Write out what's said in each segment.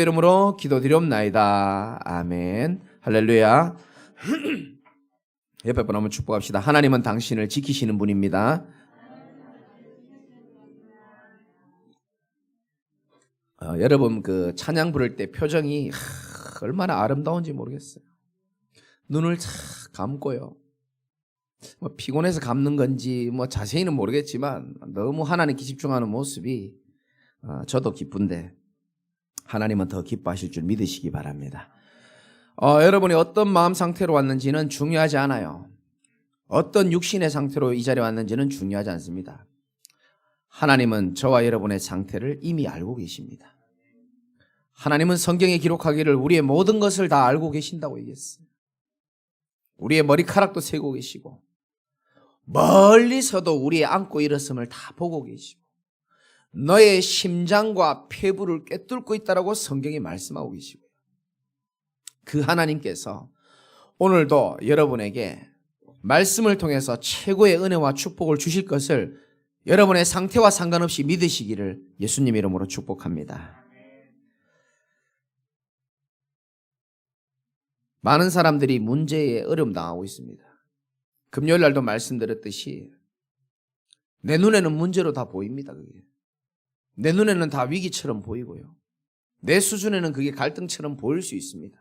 이름으로 기도드리옵나이다. 아멘. 할렐루야. 옆에 분 한번 축복합시다. 하나님은 당신을 지키시는 분입니다. 여러분 그 찬양 부를 때 표정이 얼마나 아름다운지 모르겠어요. 눈을 착 감고요. 뭐 피곤해서 감는 건지 뭐 자세히는 모르겠지만 너무 하나님께 집중하는 모습이 저도 기쁜데 하나님은 더 기뻐하실 줄 믿으시기 바랍니다. 여러분이 어떤 마음 상태로 왔는지는 중요하지 않아요. 어떤 육신의 상태로 이 자리에 왔는지는 중요하지 않습니다. 하나님은 저와 여러분의 상태를 이미 알고 계십니다. 하나님은 성경에 기록하기를 우리의 모든 것을 다 알고 계신다고 얘기했어요. 우리의 머리카락도 세고 계시고 멀리서도 우리의 안고 일었음을 다 보고 계시고 너의 심장과 폐부를 꿰뚫고 있다라고 성경이 말씀하고 계시고요. 그 하나님께서 오늘도 여러분에게 말씀을 통해서 최고의 은혜와 축복을 주실 것을 여러분의 상태와 상관없이 믿으시기를 예수님 이름으로 축복합니다. 많은 사람들이 문제에 어려움 당하고 있습니다. 금요일 날도 말씀드렸듯이 내 눈에는 문제로 다 보입니다. 그게. 내 눈에는 다 위기처럼 보이고요. 내 수준에는 그게 갈등처럼 보일 수 있습니다.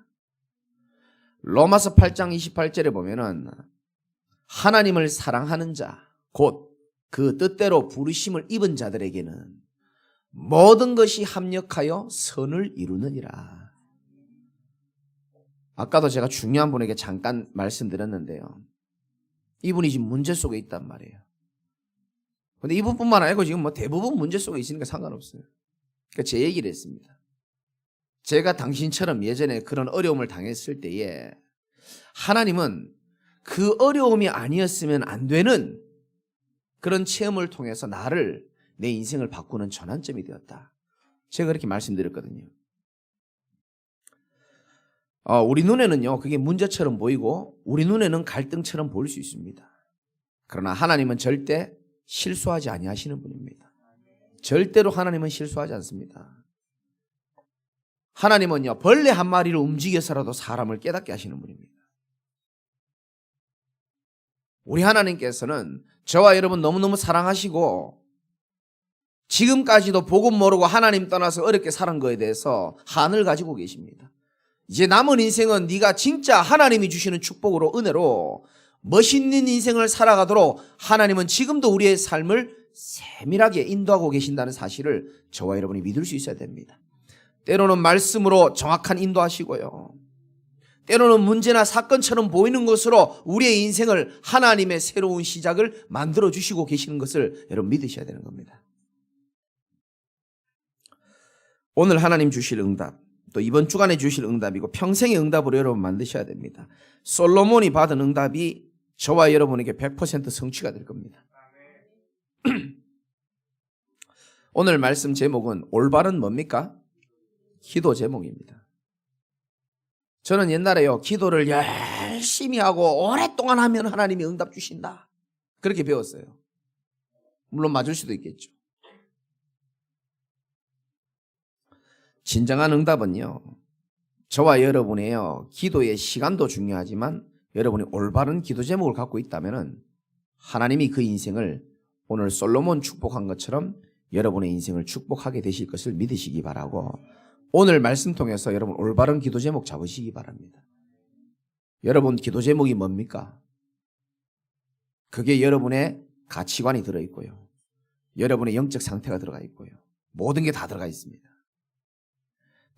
로마서 8장 28절에 보면은 하나님을 사랑하는 자, 곧 그 뜻대로 부르심을 입은 자들에게는 모든 것이 합력하여 선을 이루느니라. 아까도 제가 중요한 분에게 잠깐 말씀드렸는데요. 이분이 지금 문제 속에 있단 말이에요. 근데 이분뿐만 아니고 지금 뭐 대부분 문제 속에 있으니까 상관없어요. 그러니까 제 얘기를 했습니다. 제가 당신처럼 예전에 그런 어려움을 당했을 때에 하나님은 그 어려움이 아니었으면 안 되는 그런 체험을 통해서 나를 내 인생을 바꾸는 전환점이 되었다. 제가 그렇게 말씀드렸거든요. 우리 눈에는요 그게 문제처럼 보이고 우리 눈에는 갈등처럼 보일 수 있습니다. 그러나 하나님은 절대 실수하지 아니하시는 분입니다. 절대로 하나님은 실수하지 않습니다. 하나님은요 벌레 한 마리를 움직여서라도 사람을 깨닫게 하시는 분입니다. 우리 하나님께서는 저와 여러분 너무너무 사랑하시고 지금까지도 복음 모르고 하나님 떠나서 어렵게 살은 거에 대해서 한을 가지고 계십니다. 이제 남은 인생은 네가 진짜 하나님이 주시는 축복으로 은혜로 멋있는 인생을 살아가도록 하나님은 지금도 우리의 삶을 세밀하게 인도하고 계신다는 사실을 저와 여러분이 믿을 수 있어야 됩니다. 때로는 말씀으로 정확한 인도하시고요. 때로는 문제나 사건처럼 보이는 것으로 우리의 인생을 하나님의 새로운 시작을 만들어주시고 계시는 것을 여러분 믿으셔야 되는 겁니다. 오늘 하나님 주실 응답, 또 이번 주간에 주실 응답이고 평생의 응답으로 여러분 만드셔야 됩니다. 솔로몬이 받은 응답이 저와 여러분에게 100% 성취가 될 겁니다. 오늘 말씀 제목은 올바른 뭡니까? 기도 제목입니다. 저는 옛날에요 기도를 열심히 하고 오랫동안 하면 하나님이 응답 주신다 그렇게 배웠어요. 물론 맞을 수도 있겠죠. 진정한 응답은요 저와 여러분의요 기도의 시간도 중요하지만 여러분이 올바른 기도 제목을 갖고 있다면 하나님이 그 인생을 오늘 솔로몬 축복한 것처럼 여러분의 인생을 축복하게 되실 것을 믿으시기 바라고 오늘 말씀 통해서 여러분 올바른 기도 제목 잡으시기 바랍니다. 여러분 기도 제목이 뭡니까? 그게 여러분의 가치관이 들어있고요. 여러분의 영적 상태가 들어가 있고요. 모든 게 다 들어가 있습니다.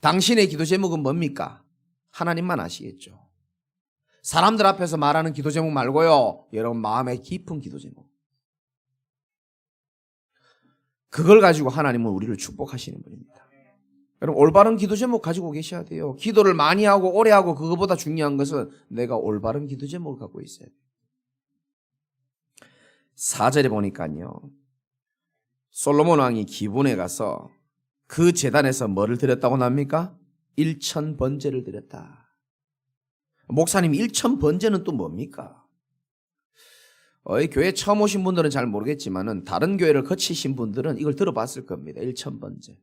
당신의 기도 제목은 뭡니까? 하나님만 아시겠죠. 사람들 앞에서 말하는 기도 제목 말고요. 여러분 마음의 깊은 기도 제목. 그걸 가지고 하나님은 우리를 축복하시는 분입니다. 여러분 올바른 기도 제목 가지고 계셔야 돼요. 기도를 많이 하고 오래 하고 그거보다 중요한 것은 내가 올바른 기도 제목을 갖고 있어야 돼요. 4절에 보니까요. 솔로몬 왕이 기브온에 가서 그 제단에서 뭐를 드렸다고 납니까? 1000번제를 드렸다. 목사님 1000번제는 또 뭡니까? 교회 처음 오신 분들은 잘 모르겠지만은 다른 교회를 거치신 분들은 이걸 들어봤을 겁니다. 1000번제.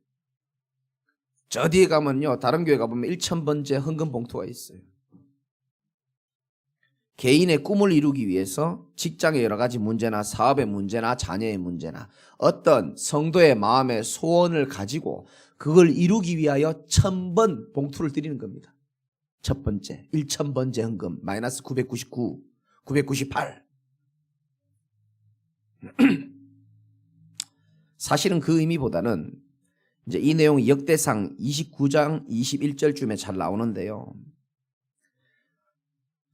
저 뒤에 가면요, 다른 교회 가보면 1,000번째 헌금 봉투가 있어요. 개인의 꿈을 이루기 위해서 직장의 여러 가지 문제나 사업의 문제나 자녀의 문제나 어떤 성도의 마음의 소원을 가지고 그걸 이루기 위하여 1,000번 봉투를 드리는 겁니다. 첫 번째 1,000번째 헌금 마이너스 999, 998. 사실은 그 의미보다는 이제 이 내용이 역대상 29장 21절쯤에 잘 나오는데요.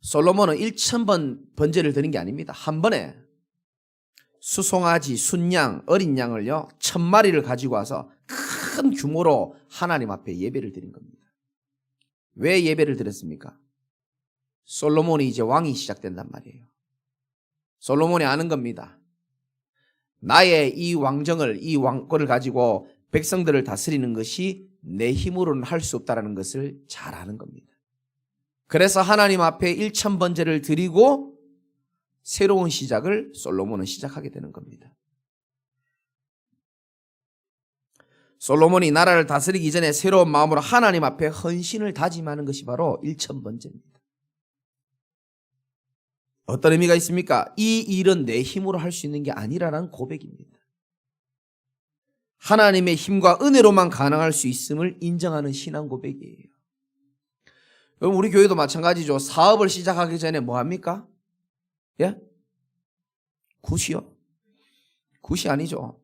솔로몬은 1,000번 번제를 드린 게 아닙니다. 한 번에 수송아지, 순양, 어린 양을요 1,000마리를 가지고 와서 큰 규모로 하나님 앞에 예배를 드린 겁니다. 왜 예배를 드렸습니까? 솔로몬이 이제 왕이 시작된단 말이에요. 솔로몬이 아는 겁니다. 나의 이 왕정을, 이 왕권을 가지고 백성들을 다스리는 것이 내 힘으로는 할 수 없다는 것을 잘 아는 겁니다. 그래서 하나님 앞에 1,000번제를 드리고 새로운 시작을 솔로몬은 시작하게 되는 겁니다. 솔로몬이 나라를 다스리기 전에 새로운 마음으로 하나님 앞에 헌신을 다짐하는 것이 바로 1,000번제입니다. 어떤 의미가 있습니까? 이 일은 내 힘으로 할 수 있는 게 아니라는 고백입니다. 하나님의 힘과 은혜로만 가능할 수 있음을 인정하는 신앙 고백이에요. 여러분, 우리 교회도 마찬가지죠. 사업을 시작하기 전에 뭐 합니까? 예? 굿이요? 굿이 아니죠.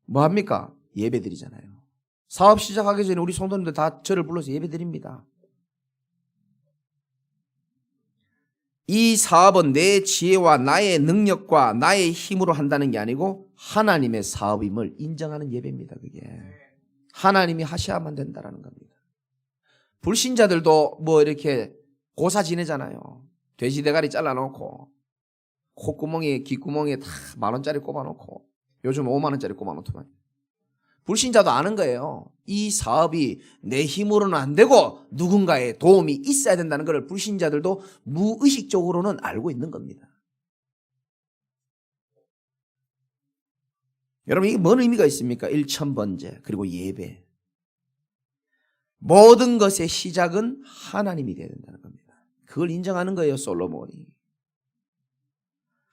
뭐 합니까? 예배 드리잖아요. 사업 시작하기 전에 우리 성도님들 다 저를 불러서 예배 드립니다. 이 사업은 내 지혜와 나의 능력과 나의 힘으로 한다는 게 아니고 하나님의 사업임을 인정하는 예배입니다. 그게 하나님이 하셔야만 된다는 겁니다. 불신자들도 뭐 이렇게 고사 지내잖아요. 돼지 대가리 잘라놓고 콧구멍에 귀구멍에 다 10,000원짜리 꼽아놓고 요즘 50,000원짜리 꼽아놓더만. 불신자도 아는 거예요. 이 사업이 내 힘으로는 안 되고 누군가의 도움이 있어야 된다는 걸 불신자들도 무의식적으로는 알고 있는 겁니다. 여러분, 이게 뭔 의미가 있습니까? 1,000번제 그리고 예배. 모든 것의 시작은 하나님이 되어야 된다는 겁니다. 그걸 인정하는 거예요, 솔로몬이.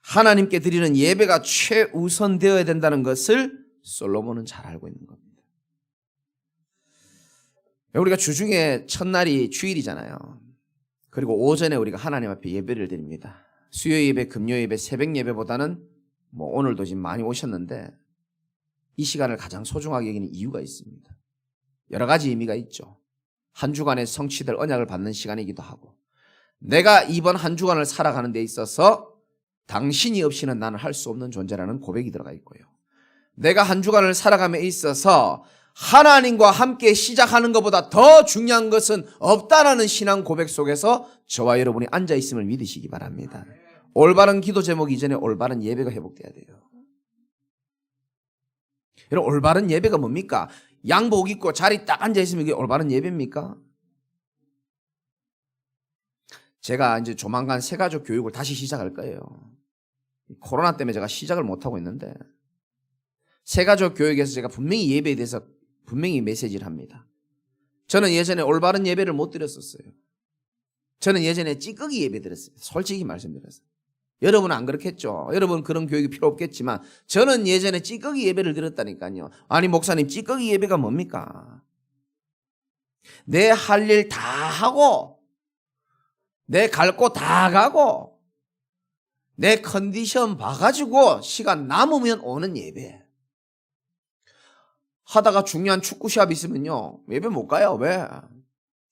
하나님께 드리는 예배가 최우선 되어야 된다는 것을 솔로몬은 잘 알고 있는 겁니다. 우리가 주중에 첫날이 주일이잖아요. 그리고 오전에 우리가 하나님 앞에 예배를 드립니다. 수요 예배, 금요 예배, 새벽 예배보다는 뭐 오늘도 지금 많이 오셨는데 이 시간을 가장 소중하게 여기는 이유가 있습니다. 여러 가지 의미가 있죠. 한 주간의 성취될 언약을 받는 시간이기도 하고, 내가 이번 한 주간을 살아가는 데 있어서 당신이 없이는 나는 할 수 없는 존재라는 고백이 들어가 있고요. 내가 한 주간을 살아감에 있어서 하나님과 함께 시작하는 것보다 더 중요한 것은 없다라는 신앙 고백 속에서 저와 여러분이 앉아있음을 믿으시기 바랍니다. 올바른 기도 제목 이전에 올바른 예배가 회복돼야 돼요. 여러분, 올바른 예배가 뭡니까? 양복 입고 자리 딱 앉아있으면 이게 올바른 예배입니까? 제가 이제 조만간 새가족 교육을 다시 시작할 거예요. 코로나 때문에 제가 시작을 못하고 있는데, 새가족 교육에서 제가 분명히 예배에 대해서 분명히 메시지를 합니다. 저는 예전에 올바른 예배를 못 드렸었어요. 저는 예전에 찌꺼기 예배 드렸어요. 솔직히 말씀드려서. 여러분은 안 그렇겠죠. 여러분 그런 교육이 필요 없겠지만 저는 예전에 찌꺼기 예배를 드렸다니까요. 아니 목사님, 찌꺼기 예배가 뭡니까? 내 할 일 다 하고 내 갈 곳 다 가고 내 컨디션 봐가지고 시간 남으면 오는 예배. 하다가 중요한 축구 시합 있으면요, 예배 못 가요. 왜?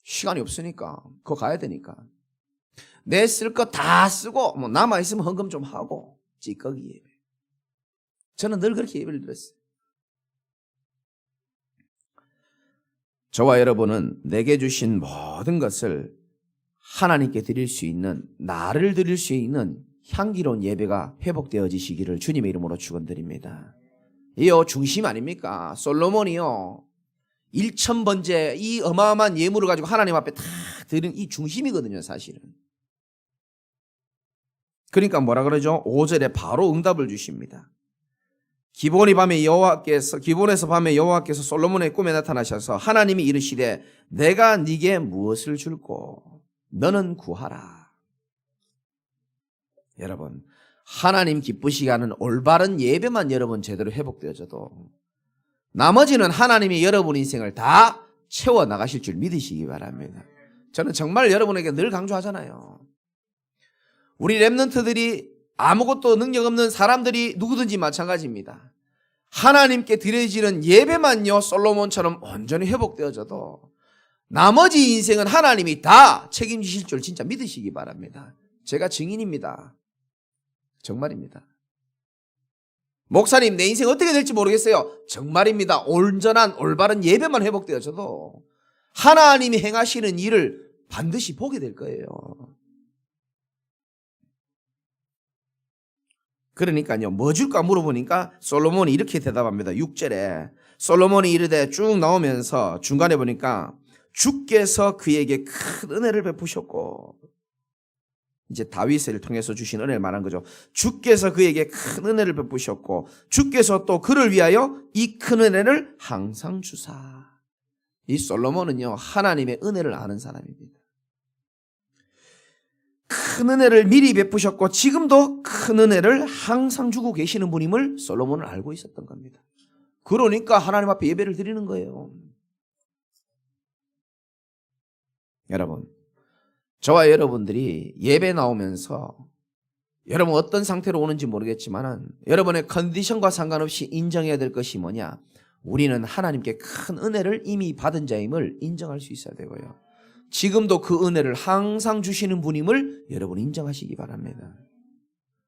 시간이 없으니까. 그거 가야 되니까. 내 쓸 거 다 쓰고 뭐 남아있으면 헌금 좀 하고. 찌꺼기 예배. 저는 늘 그렇게 예배를 드렸어요. 저와 여러분은 내게 주신 모든 것을 하나님께 드릴 수 있는, 나를 드릴 수 있는 향기로운 예배가 회복되어지시기를 주님의 이름으로 축원드립니다. 이요 중심 아닙니까? 솔로몬이요 1,000번째 이 어마어마한 예물을 가지고 하나님 앞에 다 드린 이 중심이거든요, 사실은. 그러니까 뭐라 그러죠? 5절에 바로 응답을 주십니다. 기본에서 밤에 여호와께서 솔로몬의 꿈에 나타나셔서 하나님이 이르시되 내가 네게 무엇을 줄꼬 너는 구하라. 여러분, 하나님 기쁘시게 하는 올바른 예배만 여러분 제대로 회복되어져도 나머지는 하나님이 여러분 인생을 다 채워 나가실 줄 믿으시기 바랍니다. 저는 정말 여러분에게 늘 강조하잖아요. 우리 렘넌트들이 아무것도 능력 없는 사람들이 누구든지 마찬가지입니다. 하나님께 드려지는 예배만요 솔로몬처럼 온전히 회복되어져도 나머지 인생은 하나님이 다 책임지실 줄 진짜 믿으시기 바랍니다. 제가 증인입니다. 정말입니다. 목사님, 내 인생 어떻게 될지 모르겠어요. 정말입니다. 온전한 올바른 예배만 회복되어져도 하나님이 행하시는 일을 반드시 보게 될 거예요. 그러니까요, 뭐 줄까 물어보니까 솔로몬이 이렇게 대답합니다. 6절에 솔로몬이 이르되 쭉 나오면서 중간에 보니까 주께서 그에게 큰 은혜를 베푸셨고, 이제 다윗을 통해서 주신 은혜를 말한 거죠. 주께서 그에게 큰 은혜를 베푸셨고 주께서 또 그를 위하여 이 큰 은혜를 항상 주사. 이 솔로몬은요 하나님의 은혜를 아는 사람입니다. 큰 은혜를 미리 베푸셨고 지금도 큰 은혜를 항상 주고 계시는 분임을 솔로몬은 알고 있었던 겁니다. 그러니까 하나님 앞에 예배를 드리는 거예요. 여러분, 저와 여러분들이 예배 나오면서 여러분 어떤 상태로 오는지 모르겠지만 여러분의 컨디션과 상관없이 인정해야 될 것이 뭐냐? 우리는 하나님께 큰 은혜를 이미 받은 자임을 인정할 수 있어야 되고요. 지금도 그 은혜를 항상 주시는 분임을 여러분 인정하시기 바랍니다.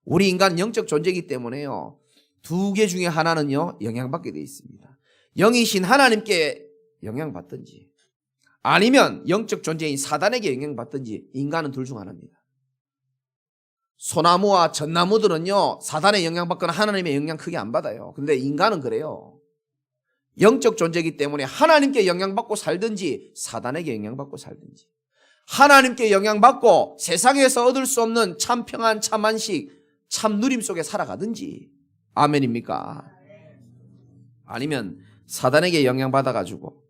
우리 인간 영적 존재이기 때문에요. 두 개 중에 하나는요 영향받게 되어 있습니다. 영이신 하나님께 영향받든지 아니면 영적 존재인 사단에게 영향받든지 인간은 둘 중 하나입니다. 소나무와 전나무들은요 사단의 영향받거나 하나님의 영향 크게 안 받아요. 근데 인간은 그래요. 영적 존재이기 때문에 하나님께 영향받고 살든지 사단에게 영향받고 살든지, 하나님께 영향받고 세상에서 얻을 수 없는 참 평안, 참 안식, 참 누림 속에 살아가든지. 아멘입니까? 아니면 사단에게 영향받아가지고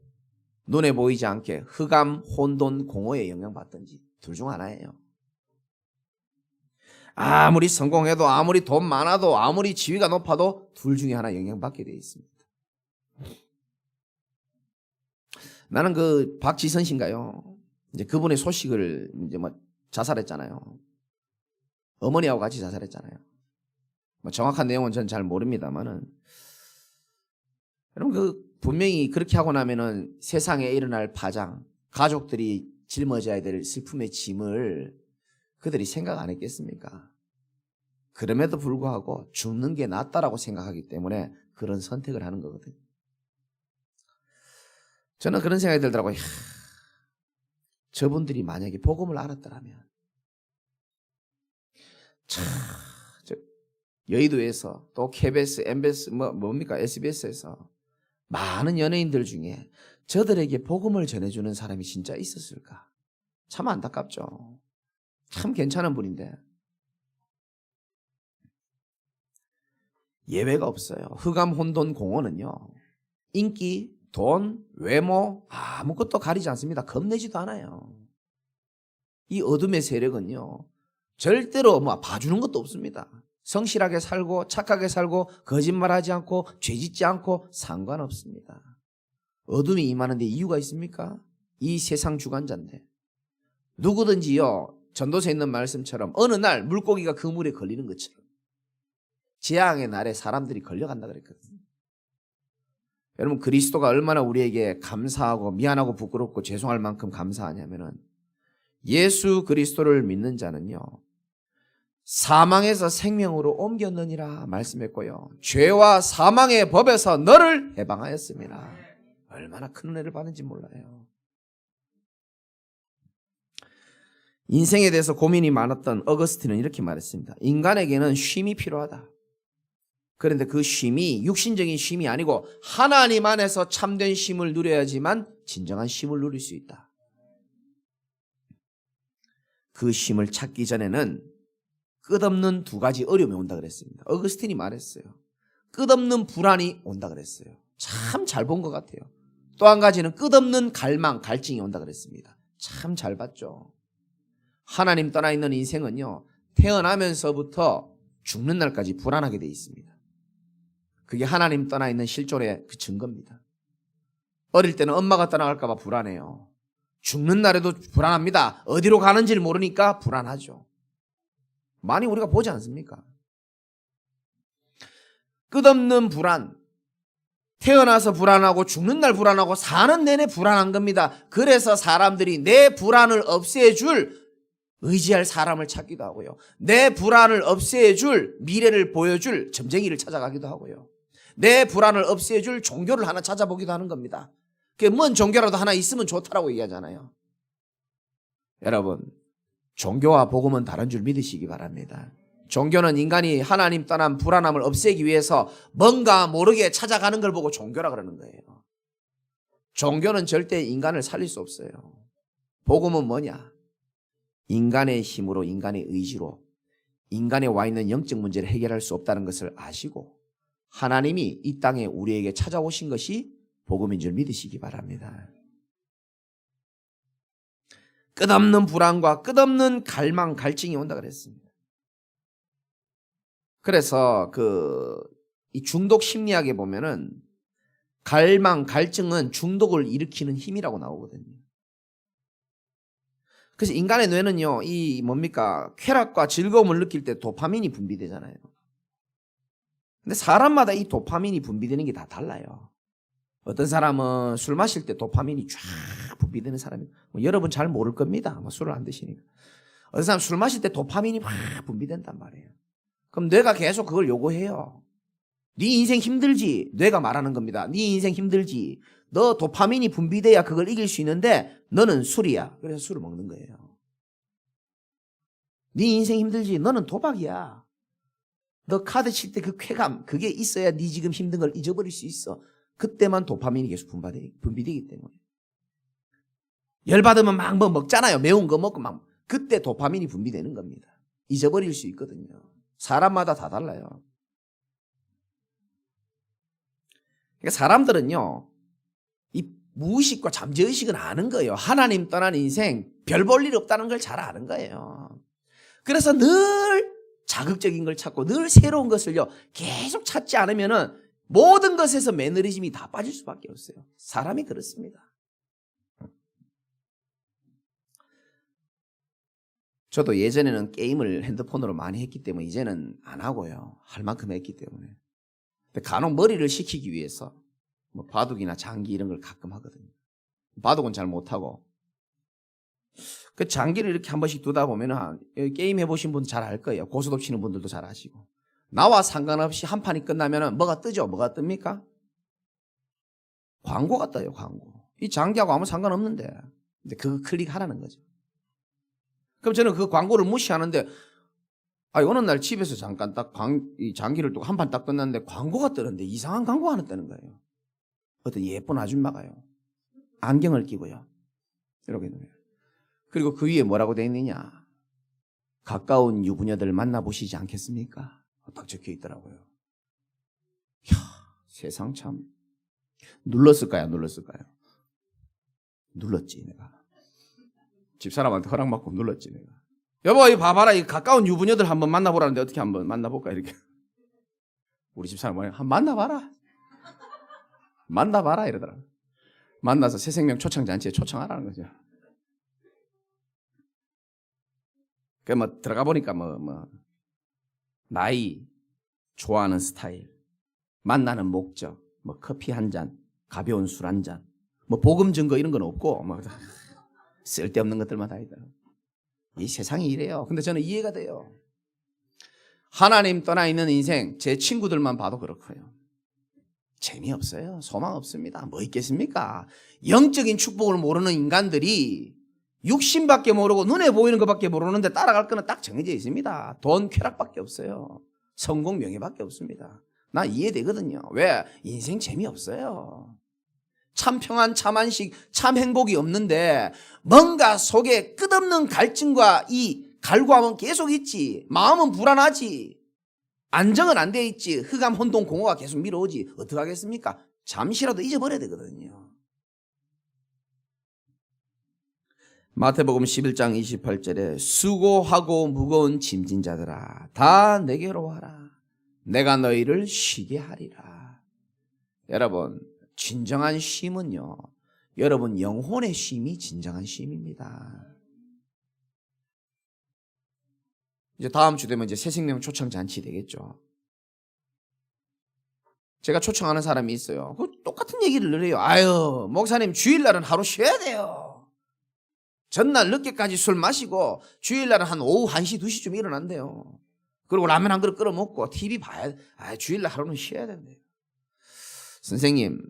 눈에 보이지 않게 흑암, 혼돈, 공허에 영향받든지 둘 중 하나예요. 아무리 성공해도 아무리 돈 많아도 아무리 지위가 높아도 둘 중에 하나 영향받게 되어 있습니다. 나는 그 박지선 씨인가요? 이제 그분의 소식을 이제 뭐 자살했잖아요. 어머니하고 같이 자살했잖아요. 뭐 정확한 내용은 전 잘 모릅니다만은 여러분 그 분명히 그렇게 하고 나면은 세상에 일어날 파장, 가족들이 짊어져야 될 슬픔의 짐을 그들이 생각 안 했겠습니까? 그럼에도 불구하고 죽는 게 낫다라고 생각하기 때문에 그런 선택을 하는 거거든요. 저는 그런 생각이 들더라고요. 저분들이 만약에 복음을 알았더라면 참 여의도에서 또 KBS, MBS 뭡니까 SBS에서 많은 연예인들 중에 저들에게 복음을 전해주는 사람이 진짜 있었을까? 참 안타깝죠. 참 괜찮은 분인데 예외가 없어요. 흑암, 혼돈, 공허는요 인기, 돈, 외모 아무것도 가리지 않습니다. 겁내지도 않아요. 이 어둠의 세력은요 절대로 뭐 봐주는 것도 없습니다. 성실하게 살고 착하게 살고 거짓말하지 않고 죄짓지 않고 상관없습니다. 어둠이 임하는데 이유가 있습니까? 이 세상 주관자인데. 누구든지요 전도서에 있는 말씀처럼 어느 날 물고기가 그 물에 걸리는 것처럼 재앙의 날에 사람들이 걸려간다 그랬거든요. 여러분 그리스도가 얼마나 우리에게 감사하고 미안하고 부끄럽고 죄송할 만큼 감사하냐면은 예수 그리스도를 믿는 자는요 사망에서 생명으로 옮겼느니라 말씀했고요 죄와 사망의 법에서 너를 해방하였습니다. 얼마나 큰 은혜를 받는지 몰라요. 인생에 대해서 고민이 많았던 어거스틴은 이렇게 말했습니다. 인간에게는 쉼이 필요하다. 그런데 그 쉼이 육신적인 쉼이 아니고 하나님 안에서 참된 쉼을 누려야지만 진정한 쉼을 누릴 수 있다. 그 쉼을 찾기 전에는 끝없는 두 가지 어려움이 온다 그랬습니다. 어거스틴이 말했어요. 끝없는 불안이 온다 그랬어요. 참 잘 본 것 같아요. 또 한 가지는 끝없는 갈망, 갈증이 온다 그랬습니다. 참 잘 봤죠. 하나님 떠나 있는 인생은요, 태어나면서부터 죽는 날까지 불안하게 돼 있습니다. 그게 하나님 떠나 있는 실존의 그 증거입니다. 어릴 때는 엄마가 떠나갈까 봐 불안해요. 죽는 날에도 불안합니다. 어디로 가는지를 모르니까 불안하죠. 많이 우리가 보지 않습니까? 끝없는 불안, 태어나서 불안하고 죽는 날 불안하고 사는 내내 불안한 겁니다. 그래서 사람들이 내 불안을 없애줄 의지할 사람을 찾기도 하고요. 내 불안을 없애줄 미래를 보여줄 점쟁이를 찾아가기도 하고요. 내 불안을 없애줄 종교를 하나 찾아보기도 하는 겁니다. 뭔 종교라도 하나 있으면 좋다라고 얘기하잖아요. 여러분, 종교와 복음은 다른 줄 믿으시기 바랍니다. 종교는 인간이 하나님 떠난 불안함을 없애기 위해서 뭔가 모르게 찾아가는 걸 보고 종교라 그러는 거예요. 종교는 절대 인간을 살릴 수 없어요. 복음은 뭐냐? 인간의 힘으로, 인간의 의지로 인간에 와 있는 영적 문제를 해결할 수 없다는 것을 아시고 하나님이 이 땅에 우리에게 찾아오신 것이 복음인 줄 믿으시기 바랍니다. 끝없는 불안과 끝없는 갈망, 갈증이 온다 그랬습니다. 그래서 이 중독 심리학에 보면은 갈망, 갈증은 중독을 일으키는 힘이라고 나오거든요. 그래서 인간의 뇌는요, 쾌락과 즐거움을 느낄 때 도파민이 분비되잖아요. 근데 사람마다 이 도파민이 분비되는 게 다 달라요. 어떤 사람은 술 마실 때 도파민이 쫙 분비되는 사람이, 여러분 잘 모를 겁니다. 술을 안 드시니까. 어떤 사람 술 마실 때 도파민이 확 분비된단 말이에요. 그럼 뇌가 계속 그걸 요구해요. 네 인생 힘들지? 뇌가 말하는 겁니다. 네 인생 힘들지? 너 도파민이 분비돼야 그걸 이길 수 있는데 너는 술이야. 그래서 술을 먹는 거예요. 네 인생 힘들지? 너는 도박이야. 너 카드 칠 때 그 쾌감, 그게 있어야 네 지금 힘든 걸 잊어버릴 수 있어. 그때만 도파민이 계속 분비되기 때문에. 열받으면 막 뭐 먹잖아요. 매운 거 먹고 막. 그때 도파민이 분비되는 겁니다. 잊어버릴 수 있거든요. 사람마다 다 달라요. 그러니까 사람들은요, 이 무의식과 잠재의식은 아는 거예요. 하나님 떠난 인생, 별 볼 일 없다는 걸 잘 아는 거예요. 그래서 늘 자극적인 걸 찾고 늘 새로운 것을요, 계속 찾지 않으면은 모든 것에서 매너리즘이 다 빠질 수밖에 없어요. 사람이 그렇습니다. 저도 예전에는 게임을 핸드폰으로 많이 했기 때문에 이제는 안 하고요. 할 만큼 했기 때문에. 근데 간혹 머리를 식히기 위해서 바둑이나 장기 이런 걸 가끔 하거든요. 바둑은 잘 못하고. 그 장기를 이렇게 한 번씩 두다 보면 게임 해보신 분들 잘 알 거예요. 고스톱 치는 분들도 잘 아시고. 나와 상관없이 한 판이 끝나면 뭐가 뜨죠? 뭐가 뜹니까? 광고가 떠요, 광고. 이 장기하고 아무 상관없는데. 근데 그거 클릭하라는 거죠. 그럼 저는 그 광고를 무시하는데, 어느 날 집에서 잠깐 이 장기를 또 한 판 딱 끝났는데 광고가 뜨는데 이상한 광고 하나 뜨는 거예요. 어떤 예쁜 아줌마가요. 안경을 끼고요. 이러고 있는 거예요. 그리고 그 위에 뭐라고 되어 있느냐. 가까운 유부녀들 만나보시지 않겠습니까? 딱 적혀 있더라고요. 이야, 세상 참. 눌렀을까요? 안 눌렀을까요? 눌렀지, 내가. 집사람한테 허락받고 눌렀지, 내가. 여보, 이 봐봐라. 이 가까운 유부녀들 한번 만나보라는데 어떻게 한번 만나볼까? 이렇게. 우리 집사람 뭐냐? 한번 만나봐라. 만나봐라. 이러더라. 만나서 새 생명 초청잔치에 초청하라는 거죠. 들어가 보니까 나이, 좋아하는 스타일, 만나는 목적, 커피 한 잔, 가벼운 술 한 잔, 복음 증거 이런 건 없고, 쓸데없는 것들만 다 있다. 이 세상이 이래요. 근데 저는 이해가 돼요. 하나님 떠나 있는 인생, 제 친구들만 봐도 그렇고요. 재미없어요. 소망 없습니다. 뭐 있겠습니까? 영적인 축복을 모르는 인간들이 육신밖에 모르고 눈에 보이는 것밖에 모르는데 따라갈 거는 딱 정해져 있습니다. 돈, 쾌락밖에 없어요. 성공, 명예밖에 없습니다. 나 이해되거든요. 왜? 인생 재미없어요. 참 평안, 참 안식, 참 행복이 없는데 뭔가 속에 끝없는 갈증과 이 갈구함은 계속 있지. 마음은 불안하지. 안정은 안 돼 있지. 흑암 혼돈 공허가 계속 밀어오지. 어떡하겠습니까? 잠시라도 잊어버려야 되거든요. 마태복음 11장 28절에 수고하고 무거운 짐진 자들아 다 내게로 와라. 내가 너희를 쉬게 하리라. 여러분, 진정한 쉼은요, 여러분 영혼의 쉼이 진정한 쉼입니다. 이제 다음 주 되면 이제 새 생명 초청 잔치 되겠죠. 제가 초청하는 사람이 있어요. 똑같은 얘기를 늘 해요. 아유, 목사님 주일날은 하루 쉬어야 돼요. 전날 늦게까지 술 마시고 주일날은 한 오후 1시, 2시쯤 일어난대요. 그리고 라면 한 그릇 끓여 먹고 TV 봐야 돼. 주일날 하루는 쉬어야 된대요. 선생님,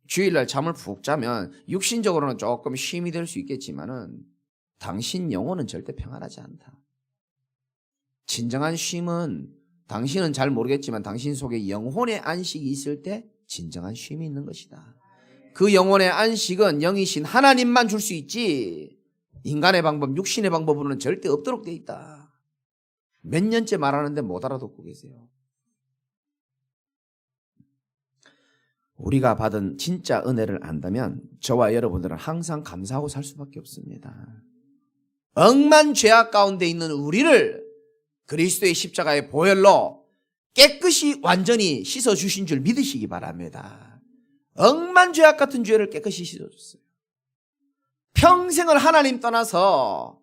주일날 잠을 푹 자면 육신적으로는 조금 쉼이 될 수 있겠지만은 당신 영혼은 절대 평안하지 않다. 진정한 쉼은 당신은 잘 모르겠지만 당신 속에 영혼의 안식이 있을 때 진정한 쉼이 있는 것이다. 그 영혼의 안식은 영이신 하나님만 줄 수 있지 인간의 방법, 육신의 방법으로는 절대 없도록 돼 있다. 몇 년째 말하는데 못 알아듣고 계세요. 우리가 받은 진짜 은혜를 안다면 저와 여러분들은 항상 감사하고 살 수밖에 없습니다. 억만 죄악 가운데 있는 우리를 그리스도의 십자가의 보혈로 깨끗이 완전히 씻어주신 줄 믿으시기 바랍니다. 억만 죄악 같은 죄를 깨끗이 씻어줬어요. 평생을 하나님 떠나서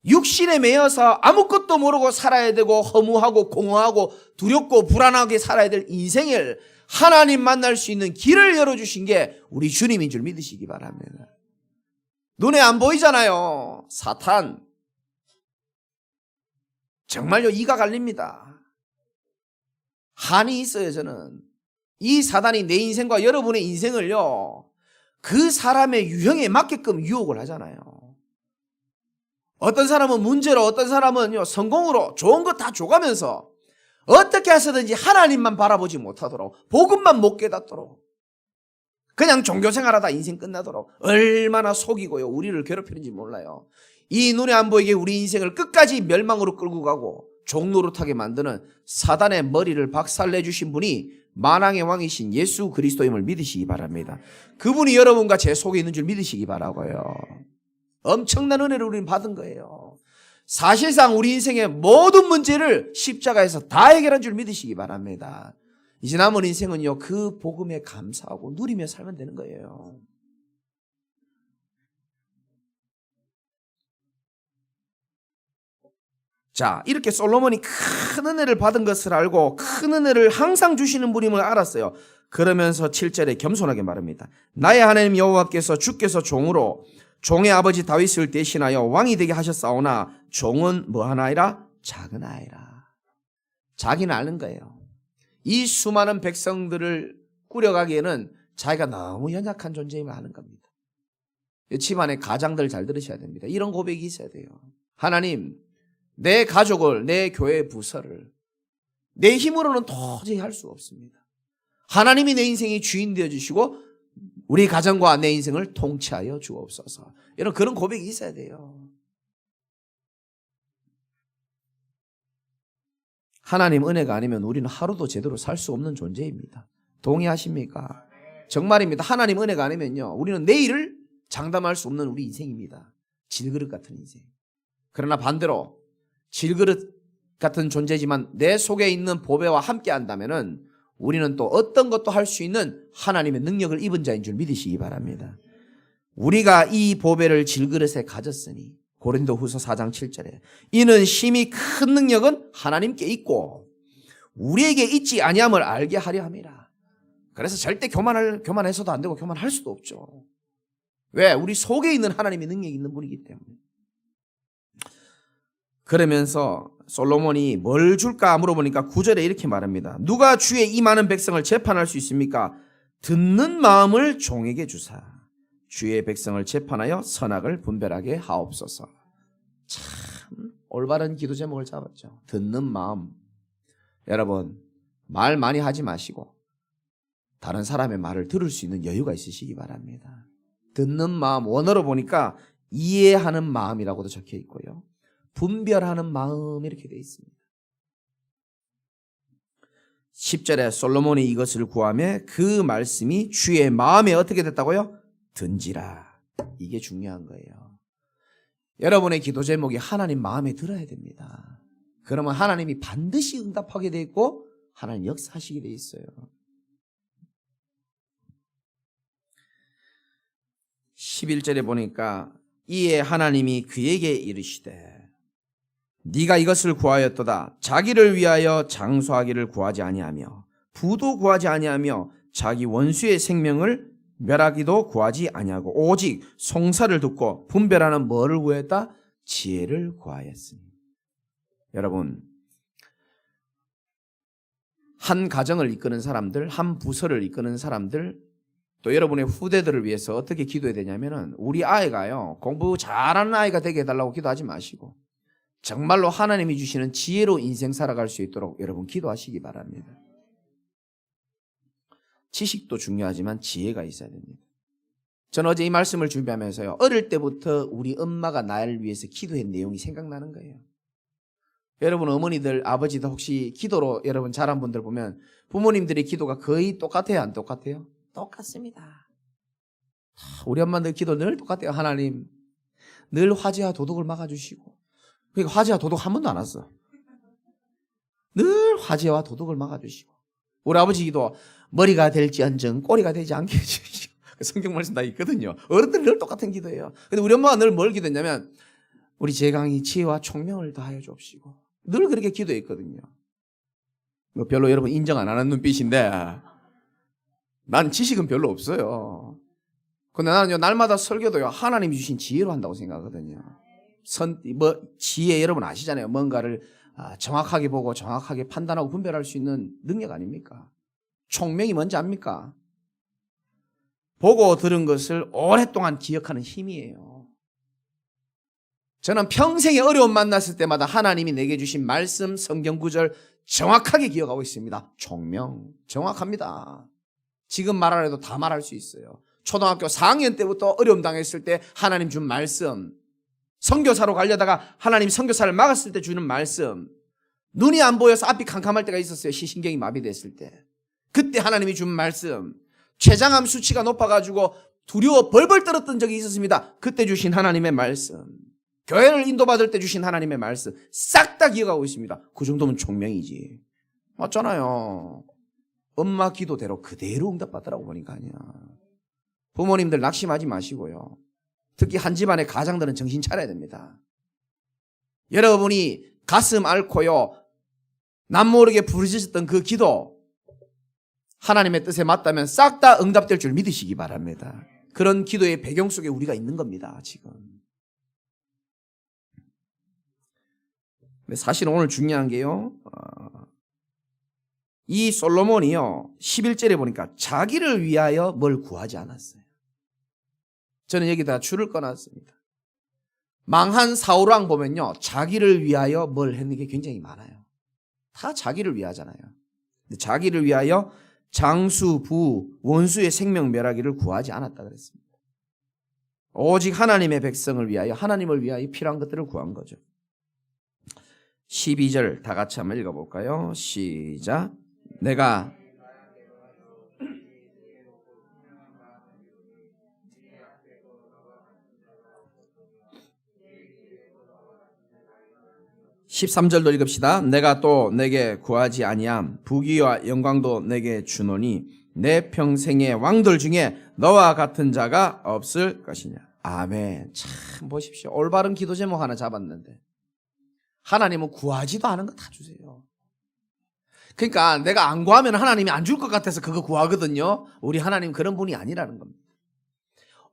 육신에 매여서 아무것도 모르고 살아야 되고 허무하고 공허하고 두렵고 불안하게 살아야 될 인생을 하나님 만날 수 있는 길을 열어주신 게 우리 주님인 줄 믿으시기 바랍니다. 눈에 안 보이잖아요. 사탄. 정말요, 이가 갈립니다. 한이 있어요. 저는 이 사단이 내 인생과 여러분의 인생을요, 그 사람의 유형에 맞게끔 유혹을 하잖아요. 어떤 사람은 문제로, 어떤 사람은요 성공으로 좋은 거 다 줘가면서 어떻게 해서든지 하나님만 바라보지 못하도록, 복음만 못 깨닫도록, 그냥 종교생활하다 인생 끝나도록 얼마나 속이고요 우리를 괴롭히는지 몰라요. 이 눈에 안 보이게 우리 인생을 끝까지 멸망으로 끌고 가고 종노릇하게 만드는 사단의 머리를 박살내주신 분이 만왕의 왕이신 예수 그리스도임을 믿으시기 바랍니다. 그분이 여러분과 제 속에 있는 줄 믿으시기 바라고요. 엄청난 은혜를 우리는 받은 거예요. 사실상 우리 인생의 모든 문제를 십자가에서 다 해결한 줄 믿으시기 바랍니다. 이제 남은 인생은요 그 복음에 감사하고 누리며 살면 되는 거예요. 자, 이렇게 솔로몬이 큰 은혜를 받은 것을 알고 큰 은혜를 항상 주시는 분임을 알았어요. 그러면서 7절에 겸손하게 말합니다. 나의 하나님 여호와께서 주께서 종으로 종의 아버지 다윗을 대신하여 왕이 되게 하셨사오나 종은 뭐하나이라? 작은 아이라. 자기는 아는 거예요. 이 수많은 백성들을 꾸려가기에는 자기가 너무 연약한 존재임을 아는 겁니다. 집안의 가장들 잘 들으셔야 됩니다. 이런 고백이 있어야 돼요. 하나님, 내 가족을, 내 교회 부서를 내 힘으로는 도저히 할 수가 없습니다. 하나님이 내 인생의 주인 되어주시고 우리 가정과 내 인생을 통치하여 주옵소서. 이런 그런 고백이 있어야 돼요. 하나님 은혜가 아니면 우리는 하루도 제대로 살 수 없는 존재입니다. 동의하십니까? 정말입니다. 하나님 은혜가 아니면요 우리는 내일을 장담할 수 없는 우리 인생입니다. 질그릇 같은 인생. 그러나 반대로 질그릇 같은 존재지만 내 속에 있는 보배와 함께 한다면은 우리는 또 어떤 것도 할 수 있는 하나님의 능력을 입은 자인 줄 믿으시기 바랍니다. 우리가 이 보배를 질그릇에 가졌으니 고린도후서 4장 7절에 이는 심히 큰 능력은 하나님께 있고 우리에게 있지 아니함을 알게 하려 함이라. 그래서 절대 교만해서도 안 되고 교만할 수도 없죠. 왜? 우리 속에 있는 하나님의 능력이 있는 분이기 때문에. 그러면서 솔로몬이 뭘 줄까 물어보니까 9절에 이렇게 말합니다. 누가 주의 이 많은 백성을 재판할 수 있습니까? 듣는 마음을 종에게 주사 주의 백성을 재판하여 선악을 분별하게 하옵소서. 참 올바른 기도 제목을 잡았죠. 듣는 마음. 여러분, 말 많이 하지 마시고 다른 사람의 말을 들을 수 있는 여유가 있으시기 바랍니다. 듣는 마음, 원어로 보니까 이해하는 마음이라고도 적혀 있고요, 분별하는 마음 이렇게 되어 있습니다. 10절에 솔로몬이 이것을 구하며 그 말씀이 주의 마음에 어떻게 됐다고요? 든지라. 이게 중요한 거예요. 여러분의 기도 제목이 하나님 마음에 들어야 됩니다. 그러면 하나님이 반드시 응답하게 돼 있고 하나님 역사하시게 돼 있어요. 11절에 보니까 이에 하나님이 그에게 이르시되 네가 이것을 구하였도다. 자기를 위하여 장수하기를 구하지 아니하며 부도 구하지 아니하며 자기 원수의 생명을 멸하기도 구하지 아니하고 오직 송사를 듣고 분별하는 뭐를 구했다? 지혜를 구하였으니. 여러분, 한 가정을 이끄는 사람들, 한 부서를 이끄는 사람들, 또 여러분의 후대들을 위해서 어떻게 기도해야 되냐면은 우리 아이가요, 공부 잘하는 아이가 되게 해달라고 기도하지 마시고 정말로 하나님이 주시는 지혜로 인생 살아갈 수 있도록 여러분 기도하시기 바랍니다. 지식도 중요하지만 지혜가 있어야 됩니다. 저는 어제 이 말씀을 준비하면서요, 어릴 때부터 우리 엄마가 나를 위해서 기도한 내용이 생각나는 거예요. 여러분 어머니들, 아버지들 혹시 기도로 여러분 자란 분들 보면 부모님들의 기도가 거의 똑같아요, 안 똑같아요? 똑같습니다. 우리 엄마들 기도 늘 똑같아요. 하나님 늘 화재와 도둑을 막아주시고. 그러니까 화재와 도둑 한 번도 안 왔어. 늘 화재와 도둑을 막아주시고. 우리 아버지 기도 머리가 될지언정 꼬리가 되지 않게 해주시고. 성경 말씀 다 있거든요. 어른들 늘 똑같은 기도예요. 근데 우리 엄마가 늘 뭘 기도했냐면 우리 제강이 지혜와 총명을 다하여 줍시고. 늘 그렇게 기도했거든요. 별로 여러분 인정 안 하는 눈빛인데 나는 지식은 별로 없어요. 근데 나는요, 날마다 설교도요, 하나님이 주신 지혜로 한다고 생각하거든요. 지혜 여러분 아시잖아요. 뭔가를 정확하게 보고 정확하게 판단하고 분별할 수 있는 능력 아닙니까? 총명이 뭔지 압니까? 보고 들은 것을 오랫동안 기억하는 힘이에요. 저는 평생에 어려움 만났을 때마다 하나님이 내게 주신 말씀, 성경 구절 정확하게 기억하고 있습니다. 총명, 정확합니다. 지금 말하라 해도 다 말할 수 있어요. 초등학교 4학년 때부터 어려움 당했을 때 하나님 준 말씀, 선교사로 가려다가 하나님 선교사를 막았을 때 주는 말씀, 눈이 안 보여서 앞이 캄캄할 때가 있었어요. 시신경이 마비됐을 때. 그때 하나님이 준 말씀, 췌장암 수치가 높아가지고 두려워 벌벌 떨었던 적이 있었습니다. 그때 주신 하나님의 말씀, 교회를 인도받을 때 주신 하나님의 말씀 싹 다 기억하고 있습니다. 그 정도면 총명이지. 맞잖아요. 엄마 기도대로 그대로 응답받더라고 보니까 아니야. 부모님들 낙심하지 마시고요. 특히 한 집안의 가장들은 정신 차려야 됩니다. 여러분이 가슴 앓고요, 남모르게 부르짖었던 그 기도 하나님의 뜻에 맞다면 싹 다 응답될 줄 믿으시기 바랍니다. 그런 기도의 배경 속에 우리가 있는 겁니다. 지금. 사실 오늘 중요한 게요, 이 솔로몬이요 11절에 보니까 자기를 위하여 뭘 구하지 않았어요. 저는 여기다 줄을 꺼놨습니다. 망한 사울왕 보면요, 자기를 위하여 뭘 했는 게 굉장히 많아요. 다 자기를 위하잖아요. 근데 자기를 위하여 장수, 부, 원수의 생명 멸하기를 구하지 않았다 그랬습니다. 오직 하나님의 백성을 위하여, 하나님을 위하여 필요한 것들을 구한 거죠. 12절 다 같이 한번 읽어볼까요? 시작. 내가 13절도 읽읍시다. 내가 또 내게 구하지 아니함 부귀와 영광도 내게 주노니 내 평생의 왕들 중에 너와 같은 자가 없을 것이냐. 아멘. 참 보십시오. 올바른 기도 제목 하나 잡았는데 하나님은 구하지도 않은 거 다 주세요. 그러니까 내가 안 구하면 하나님이 안 줄 것 같아서 그거 구하거든요. 우리 하나님 그런 분이 아니라는 겁니다.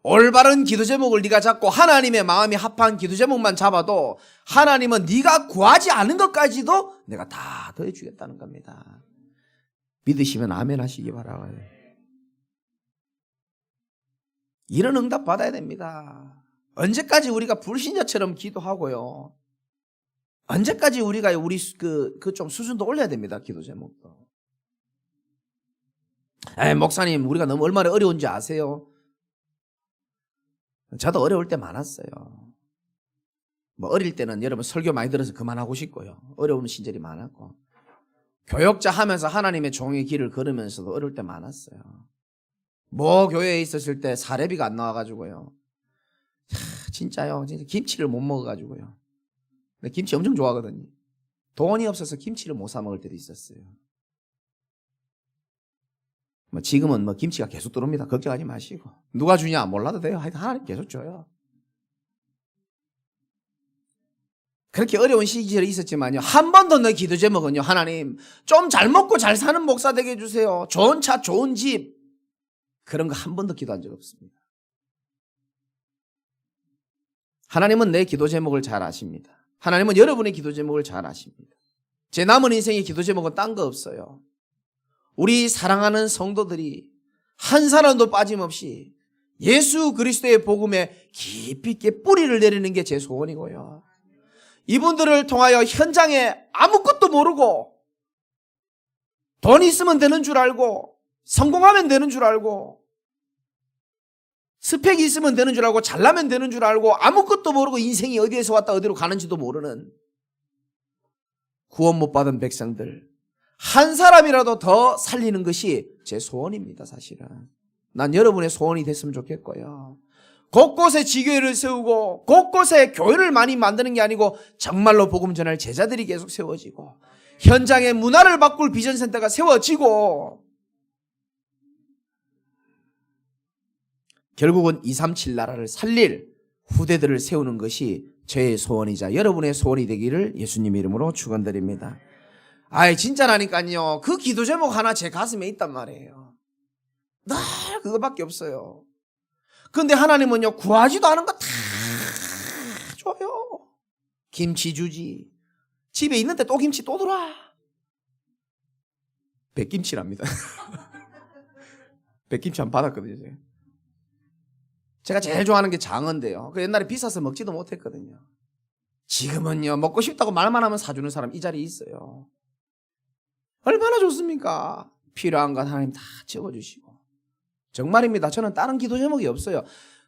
올바른 기도 제목을 네가 잡고 하나님의 마음이 합한 기도 제목만 잡아도 하나님은 네가 구하지 않은 것까지도 내가 다 더해주겠다는 겁니다. 믿으시면 아멘 하시기 바라요. 이런 응답 받아야 됩니다. 언제까지 우리가 불신자처럼 기도하고요, 언제까지 우리가 우리 좀 수준도 올려야 됩니다. 기도 제목도. 목사님 우리가 너무 얼마나 어려운지 아세요? 저도 어려울 때 많았어요. 어릴 때는 여러분 설교 많이 들어서 그만하고 싶고요. 어려운 시절이 많았고. 교역자 하면서 하나님의 종의 길을 걸으면서도 어려울 때 많았어요. 뭐 교회에 있었을 때 사례비가 안 나와가지고요. 진짜요. 진짜 김치를 못 먹어가지고요. 근데 김치 엄청 좋아하거든요. 돈이 없어서 김치를 못 사 먹을 때도 있었어요. 뭐 지금은 뭐 김치가 계속 들어옵니다. 걱정하지 마시고. 누가 주냐 몰라도 돼요. 하나님 계속 줘요. 그렇게 어려운 시절이 있었지만요. 한 번도 내 기도 제목은요. 하나님 좀 잘 먹고 잘 사는 목사 되게 해주세요. 좋은 차 좋은 집 그런 거 한 번도 기도한 적 없습니다. 하나님은 내 기도 제목을 잘 아십니다. 하나님은 여러분의 기도 제목을 잘 아십니다. 제 남은 인생의 기도 제목은 딴 거 없어요. 우리 사랑하는 성도들이 한 사람도 빠짐없이 예수 그리스도의 복음에 깊이 있게 뿌리를 내리는 게 제 소원이고요. 이분들을 통하여 현장에 아무것도 모르고 돈 있으면 되는 줄 알고 성공하면 되는 줄 알고 스펙이 있으면 되는 줄 알고 잘나면 되는 줄 알고 아무것도 모르고 인생이 어디에서 왔다 어디로 가는지도 모르는 구원 못 받은 백성들 한 사람이라도 더 살리는 것이 제 소원입니다. 사실은 난 여러분의 소원이 됐으면 좋겠고요. 곳곳에 지교회를 세우고 곳곳에 교회를 많이 만드는 게 아니고 정말로 복음 전할 제자들이 계속 세워지고 현장에 문화를 바꿀 비전센터가 세워지고 결국은 237 나라를 살릴 후대들을 세우는 것이 저의 소원이자 여러분의 소원이 되기를 예수님 이름으로 축원드립니다. 진짜라니까요. 그 기도 제목 하나 제 가슴에 있단 말이에요. 늘 그거밖에 없어요. 그런데 하나님은요 구하지도 않은 거 다 줘요. 김치 주지. 집에 있는데 또 김치 또 들어와. 백김치랍니다. 백김치 한 번 받았거든요. 제가 제일 좋아하는 게 장어인데요. 그 옛날에 비싸서 먹지도 못했거든요. 지금은요 먹고 싶다고 말만 하면 사주는 사람 이 자리에 있어요. 얼마나 좋습니까? 필요한 건 하나님 다 채워주시고. 정말입니다. 저는 다른 기도 제목이 없어요.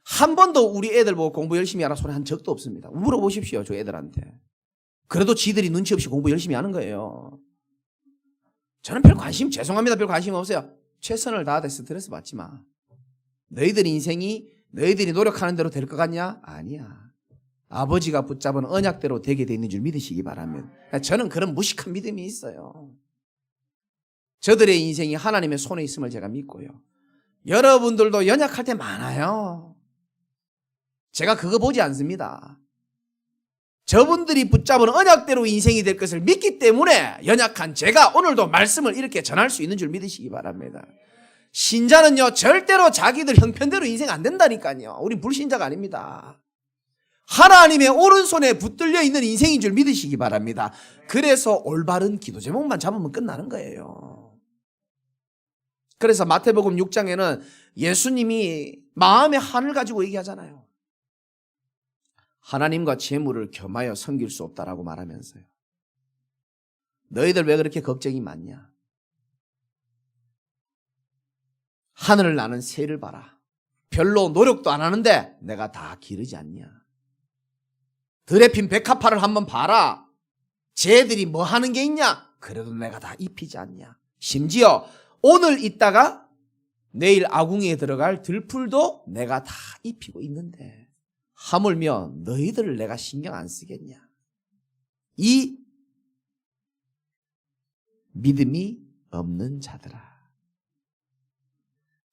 한 번도 우리 애들 보고 공부 열심히 하라 소리 한 적도 없습니다. 물어보십시오. 저 애들한테. 그래도 지들이 눈치 없이 공부 열심히 하는 거예요. 저는 별 관심 없어요. 최선을 다하되 스트레스 받지 마. 너희들 인생이 너희들이 노력하는 대로 될 것 같냐? 아니야. 아버지가 붙잡은 언약대로 되게 돼 있는 줄 믿으시기 바랍니다. 저는 그런 무식한 믿음이 있어요. 저들의 인생이 하나님의 손에 있음을 제가 믿고요. 여러분들도 연약할 때 많아요. 제가 그거 보지 않습니다. 저분들이 붙잡은 언약대로 인생이 될 것을 믿기 때문에 연약한 제가 오늘도 말씀을 이렇게 전할 수 있는 줄 믿으시기 바랍니다. 신자는요 절대로 자기들 형편대로 인생 안 된다니까요. 우린 불신자가 아닙니다. 하나님의 오른손에 붙들려 있는 인생인 줄 믿으시기 바랍니다. 그래서 올바른 기도 제목만 잡으면 끝나는 거예요. 그래서 마태복음 6장에는 예수님이 마음의 한을 가지고 얘기하잖아요. 하나님과 재물을 겸하여 섬길 수 없다라고 말하면서요. 너희들 왜 그렇게 걱정이 많냐? 하늘을 나는 새를 봐라. 별로 노력도 안 하는데 내가 다 기르지 않냐? 들에 핀 백합화를 한번 봐라. 쟤들이 뭐 하는 게 있냐? 그래도 내가 다 입히지 않냐? 심지어 오늘 있다가 내일 아궁이에 들어갈 들풀도 내가 다 입히고 있는데 하물며 너희들을 내가 신경 안 쓰겠냐? 이 믿음이 없는 자들아.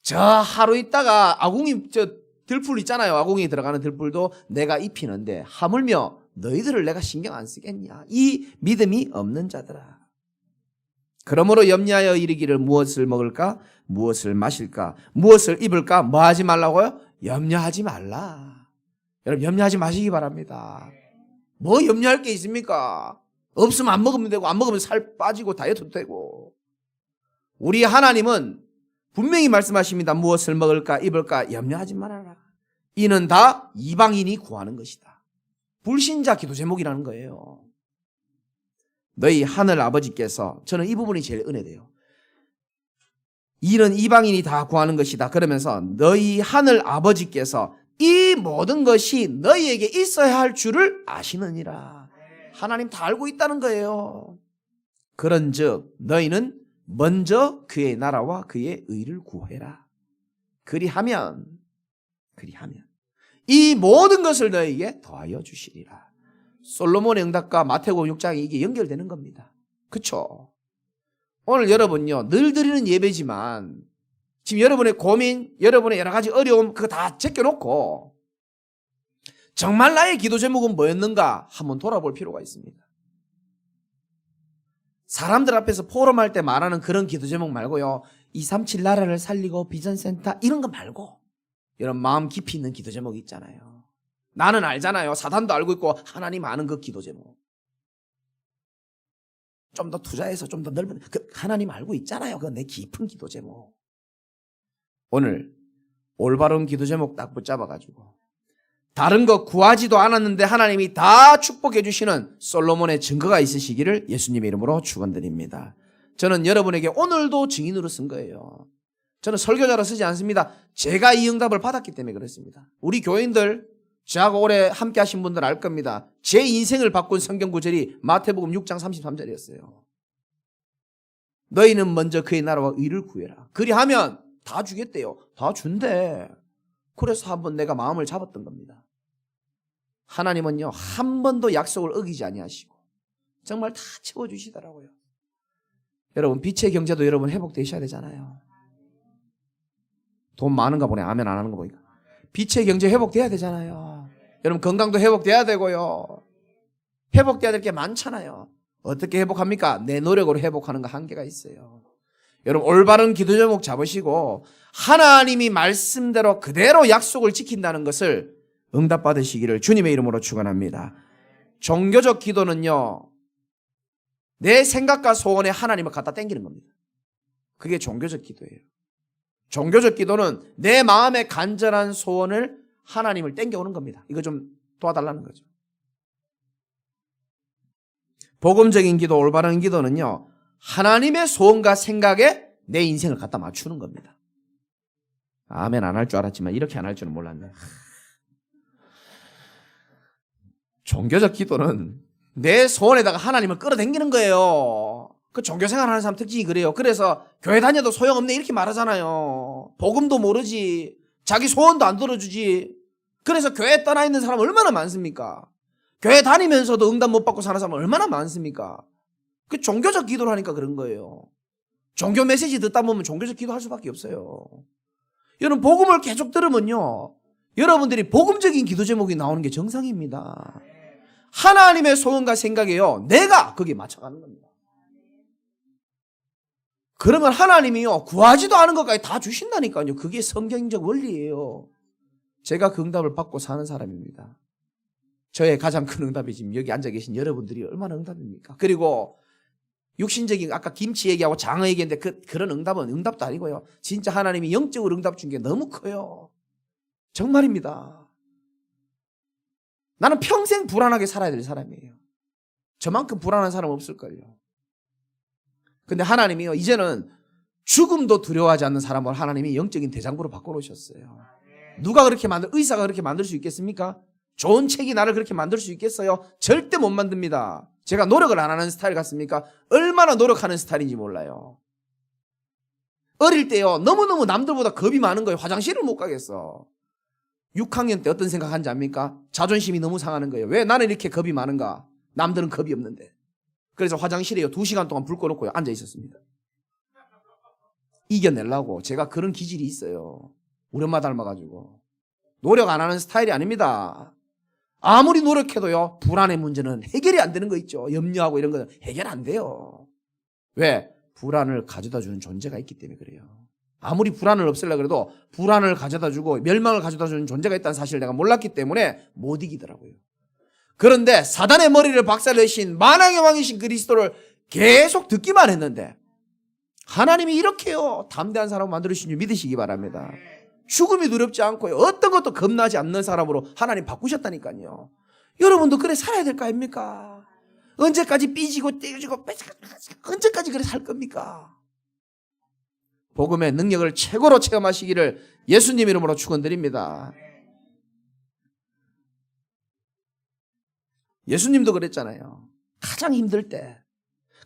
저 하루 있다가 아궁이 들풀 있잖아요. 아궁이에 들어가는 들풀도 내가 입히는데 하물며 너희들을 내가 신경 안 쓰겠냐? 이 믿음이 없는 자들아. 그러므로 염려하여 이르기를 무엇을 먹을까? 무엇을 마실까? 무엇을 입을까? 뭐 하지 말라고요? 염려하지 말라. 여러분 염려하지 마시기 바랍니다. 뭐 염려할 게 있습니까? 없으면 안 먹으면 되고 안 먹으면 살 빠지고 다이어트도 되고. 우리 하나님은 분명히 말씀하십니다. 무엇을 먹을까? 입을까? 염려하지 말아라. 이는 다 이방인이 구하는 것이다. 불신자 기도 제목이라는 거예요. 너희 하늘 아버지께서, 저는 이 부분이 제일 은혜돼요. 이는 이방인이 다 구하는 것이다. 그러면서 너희 하늘 아버지께서 이 모든 것이 너희에게 있어야 할 줄을 아시느니라. 하나님 다 알고 있다는 거예요. 그런즉 너희는 먼저 그의 나라와 그의 의를 구해라. 그리하면 이 모든 것을 너희에게 더하여 주시리라. 솔로몬의 응답과 마태복음 6장이 이게 연결되는 겁니다. 그렇죠? 오늘 여러분요, 늘 드리는 예배지만 지금 여러분의 고민, 여러분의 여러 가지 어려움 그거 다 제껴놓고 정말 나의 기도 제목은 뭐였는가 한번 돌아볼 필요가 있습니다. 사람들 앞에서 포럼할 때 말하는 그런 기도 제목 말고요, 237 나라를 살리고 비전센터 이런 거 말고 이런 마음 깊이 있는 기도 제목이 있잖아요. 나는 알잖아요. 사단도 알고 있고 하나님 아는 그 기도 제목. 좀 더 투자해서 좀 더 넓은 하나님 알고 있잖아요. 그건 내 깊은 기도 제목. 오늘 올바른 기도 제목 딱 붙잡아가지고 다른 거 구하지도 않았는데 하나님이 다 축복해 주시는 솔로몬의 증거가 있으시기를 예수님의 이름으로 축원드립니다. 저는 여러분에게 오늘도 증인으로 쓴 거예요. 저는 설교자로 쓰지 않습니다. 제가 이 응답을 받았기 때문에 그렇습니다. 우리 교인들, 저하고 오래 함께 하신 분들 알 겁니다. 제 인생을 바꾼 성경 구절이 마태복음 6장 33절이었어요. 너희는 먼저 그의 나라와 의를 구해라. 그리하면 다 주겠대요. 다 준대. 그래서 한번 내가 마음을 잡았던 겁니다. 하나님은요, 한 번도 약속을 어기지 아니하시고 정말 다 채워주시더라고요. 여러분, 빛의 경제도 여러분 회복되셔야 되잖아요. 돈 많은가 보네. 아멘 안 하는 거 보니까. 빛의 경제 회복돼야 되잖아요. 여러분, 건강도 회복돼야 되고요. 회복돼야 될 게 많잖아요. 어떻게 회복합니까? 내 노력으로 회복하는 거 한계가 있어요. 여러분, 올바른 기도 제목 잡으시고 하나님이 말씀대로 그대로 약속을 지킨다는 것을 응답받으시기를 주님의 이름으로 축원합니다. 종교적 기도는요, 내 생각과 소원에 하나님을 갖다 땡기는 겁니다. 그게 종교적 기도예요. 종교적 기도는 내 마음의 간절한 소원을 하나님을 땡겨오는 겁니다. 이거 좀 도와달라는 거죠. 복음적인 기도, 올바른 기도는요, 하나님의 소원과 생각에 내 인생을 갖다 맞추는 겁니다. 아멘 안 할 줄 알았지만 이렇게 안 할 줄은 몰랐네. 종교적 기도는 내 소원에다가 하나님을 끌어당기는 거예요. 그 종교생활 하는 사람 특징이 그래요. 그래서 교회 다녀도 소용없네 이렇게 말하잖아요. 복음도 모르지, 자기 소원도 안 들어주지. 그래서 교회 떠나 있는 사람 얼마나 많습니까? 교회 다니면서도 응답 못 받고 사는 사람 얼마나 많습니까? 그 종교적 기도를 하니까 그런 거예요. 종교 메시지 듣다 보면 종교적 기도할 수밖에 없어요. 여러분, 복음을 계속 들으면요, 여러분들이 복음적인 기도 제목이 나오는 게 정상입니다. 하나님의 소원과 생각에요, 내가 거기에 맞춰가는 겁니다. 그러면 하나님이요, 구하지도 않은 것까지 다 주신다니까요. 그게 성경적 원리예요. 제가 그 응답을 받고 사는 사람입니다. 저의 가장 큰 응답이 지금 여기 앉아 계신 여러분들이 얼마나 응답입니까? 그리고 육신적인 아까 김치 얘기하고 장어 얘기했는데 그런 응답은 응답도 아니고요. 진짜 하나님이 영적으로 응답 준 게 너무 커요. 정말입니다. 나는 평생 불안하게 살아야 될 사람이에요. 저만큼 불안한 사람 없을걸요. 근데 하나님이요, 이제는 죽음도 두려워하지 않는 사람을 하나님이 영적인 대장부로 바꿔놓으셨어요. 누가 그렇게 의사가 그렇게 만들 수 있겠습니까? 좋은 책이 나를 그렇게 만들 수 있겠어요? 절대 못 만듭니다. 제가 노력을 안 하는 스타일 같습니까? 얼마나 노력하는 스타일인지 몰라요. 어릴 때요, 너무너무 남들보다 겁이 많은 거예요. 화장실을 못 가겠어. 6학년 때 어떤 생각한지 압니까? 자존심이 너무 상하는 거예요. 왜 나는 이렇게 겁이 많은가? 남들은 겁이 없는데. 그래서 화장실에요, 2시간 동안 불 꺼놓고 앉아 있었습니다. 이겨내려고. 제가 그런 기질이 있어요. 우리 엄마 닮아가지고. 노력 안 하는 스타일이 아닙니다. 아무리 노력해도요, 불안의 문제는 해결이 안 되는 거 있죠. 염려하고 이런 거는 해결 안 돼요. 왜? 불안을 가져다 주는 존재가 있기 때문에 그래요. 아무리 불안을 없애려고 해도 불안을 가져다 주고 멸망을 가져다 주는 존재가 있다는 사실을 내가 몰랐기 때문에 못 이기더라고요. 그런데 사단의 머리를 박살내신 만왕의 왕이신 그리스도를 계속 듣기만 했는데 하나님이 이렇게요, 담대한 사람을 만들어주신 줄 믿으시기 바랍니다. 죽음이 두렵지 않고요, 어떤 것도 겁나지 않는 사람으로 하나님 바꾸셨다니까요. 여러분도 그래 살아야 될 거 아닙니까? 언제까지 삐지고 떼지고 언제까지 그래 살 겁니까? 복음의 능력을 최고로 체험하시기를 예수님 이름으로 축원드립니다. 예수님도 그랬잖아요. 가장 힘들 때,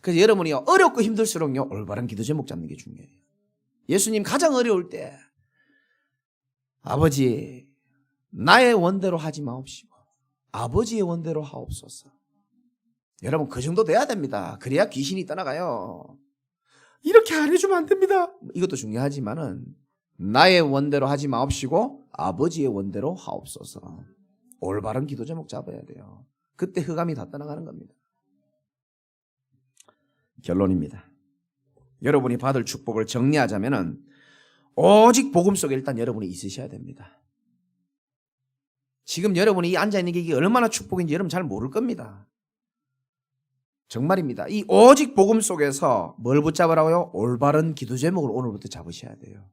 그래서 여러분이요, 어렵고 힘들수록요, 올바른 기도 제목 잡는 게 중요해요. 예수님 가장 어려울 때, 아버지, 나의 원대로 하지 마옵시고 아버지의 원대로 하옵소서. 여러분, 그 정도 돼야 됩니다. 그래야 귀신이 떠나가요. 이렇게 안 해주면 안 됩니다. 이것도 중요하지만은 나의 원대로 하지 마옵시고 아버지의 원대로 하옵소서. 올바른 기도 제목 잡아야 돼요. 그때 흑암이 다 떠나가는 겁니다. 결론입니다. 여러분이 받을 축복을 정리하자면은 오직 복음 속에 일단 여러분이 있으셔야 됩니다. 지금 여러분이 이 앉아있는 게 이게 얼마나 축복인지 여러분 잘 모를 겁니다. 정말입니다. 이 오직 복음 속에서 뭘 붙잡으라고요? 올바른 기도 제목을 오늘부터 잡으셔야 돼요.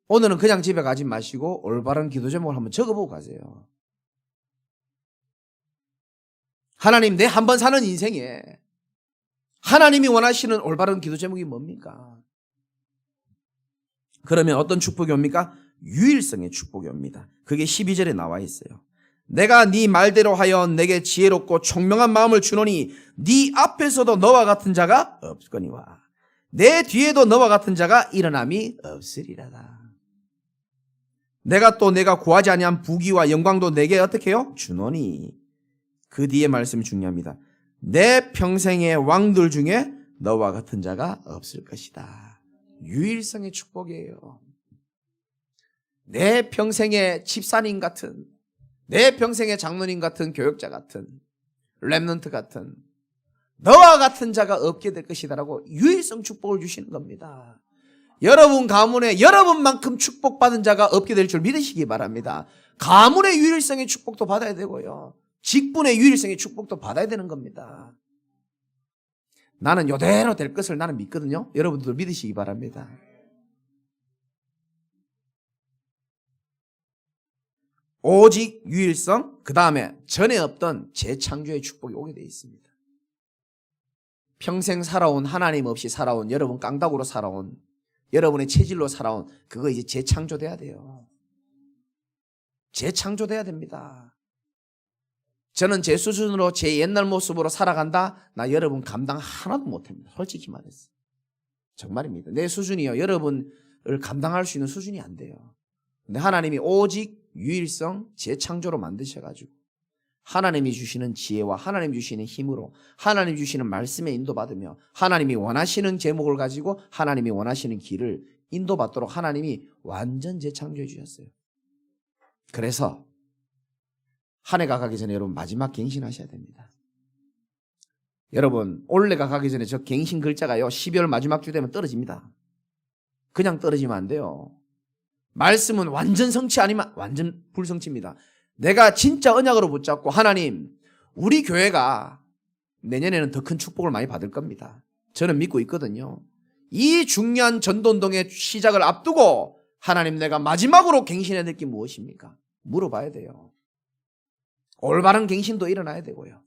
오늘은 그냥 집에 가지 마시고 올바른 기도 제목을 한번 적어보고 가세요. 하나님, 내 한 번 사는 인생에 하나님이 원하시는 올바른 기도 제목이 뭡니까? 그러면 어떤 축복이 옵니까? 유일성의 축복이 옵니다. 그게 12절에 나와 있어요. 내가 네 말대로 하여 내게 지혜롭고 총명한 마음을 주노니 네 앞에서도 너와 같은 자가 없거니와 내 뒤에도 너와 같은 자가 일어남이 없으리라다. 내가 또 내가 구하지 아니한 부귀와 영광도 내게 어떻게 해요? 주노니. 그 뒤에 말씀이 중요합니다. 내 평생의 왕들 중에 너와 같은 자가 없을 것이다. 유일성의 축복이에요. 내 평생의 집사님 같은, 내 평생의 장로님 같은, 교역자 같은, 렘넌트 같은, 너와 같은 자가 없게 될 것이다라고 유일성 축복을 주시는 겁니다. 여러분 가문에 여러분만큼 축복받은 자가 없게 될 줄 믿으시기 바랍니다. 가문의 유일성의 축복도 받아야 되고요, 직분의 유일성의 축복도 받아야 되는 겁니다. 나는 이대로 될 것을 나는 믿거든요. 여러분들도 믿으시기 바랍니다. 오직 유일성, 그 다음에 전에 없던 재창조의 축복이 오게 되어 있습니다. 평생 살아온, 하나님 없이 살아온, 여러분 깡다구로 살아온, 여러분의 체질로 살아온, 그거 이제 재창조돼야 돼요. 재창조돼야 됩니다. 저는 제 수준으로 제 옛날 모습으로 살아간다? 나 여러분 감당 하나도 못합니다. 솔직히 말해서. 정말입니다. 내 수준이요, 여러분을 감당할 수 있는 수준이 안 돼요. 근데 하나님이 오직 유일성 재창조로 만드셔가지고 하나님이 주시는 지혜와 하나님 주시는 힘으로 하나님 주시는 말씀에 인도받으며 하나님이 원하시는 제목을 가지고 하나님이 원하시는 길을 인도받도록 하나님이 완전 재창조해 주셨어요. 그래서 한 해가 가기 전에 여러분 마지막 갱신하셔야 됩니다. 여러분 올해가 가기 전에 저 갱신 글자가요 12월 마지막 주 되면 떨어집니다. 그냥 떨어지면 안 돼요. 말씀은 완전 성취 아니면 완전 불성취입니다. 내가 진짜 언약으로 붙잡고 하나님, 우리 교회가 내년에는 더 큰 축복을 많이 받을 겁니다. 저는 믿고 있거든요. 이 중요한 전도운동의 시작을 앞두고 하나님, 내가 마지막으로 갱신해야 될 게 무엇입니까? 물어봐야 돼요. 올바른 갱신도 일어나야 되고요.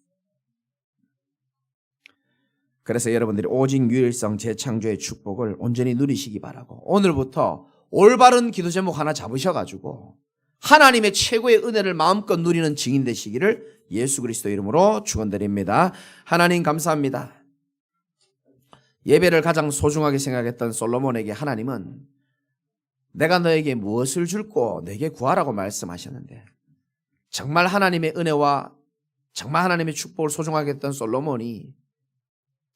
그래서 여러분들이 오직 유일성 재창조의 축복을 온전히 누리시기 바라고, 오늘부터 올바른 기도 제목 하나 잡으셔가지고 하나님의 최고의 은혜를 마음껏 누리는 증인 되시기를 예수 그리스도 이름으로 축원드립니다. 하나님 감사합니다. 예배를 가장 소중하게 생각했던 솔로몬에게 하나님은 내가 너에게 무엇을 줄고 내게 구하라고 말씀하셨는데, 정말 하나님의 은혜와 정말 하나님의 축복을 소중하게 했던 솔로몬이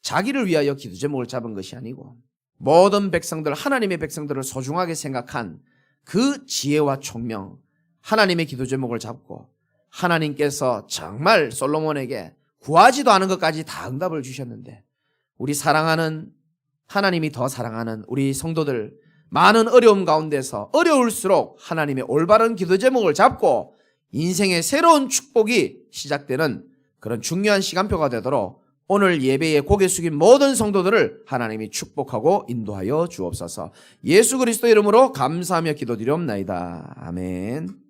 자기를 위하여 기도 제목을 잡은 것이 아니고 모든 백성들, 하나님의 백성들을 소중하게 생각한 그 지혜와 총명, 하나님의 기도 제목을 잡고 하나님께서 정말 솔로몬에게 구하지도 않은 것까지 다 응답을 주셨는데, 우리 사랑하는, 하나님이 더 사랑하는 우리 성도들, 많은 어려움 가운데서 어려울수록 하나님의 올바른 기도 제목을 잡고 인생의 새로운 축복이 시작되는 그런 중요한 시간표가 되도록 오늘 예배에 고개 숙인 모든 성도들을 하나님이 축복하고 인도하여 주옵소서. 예수 그리스도 이름으로 감사하며 기도드리옵나이다. 아멘.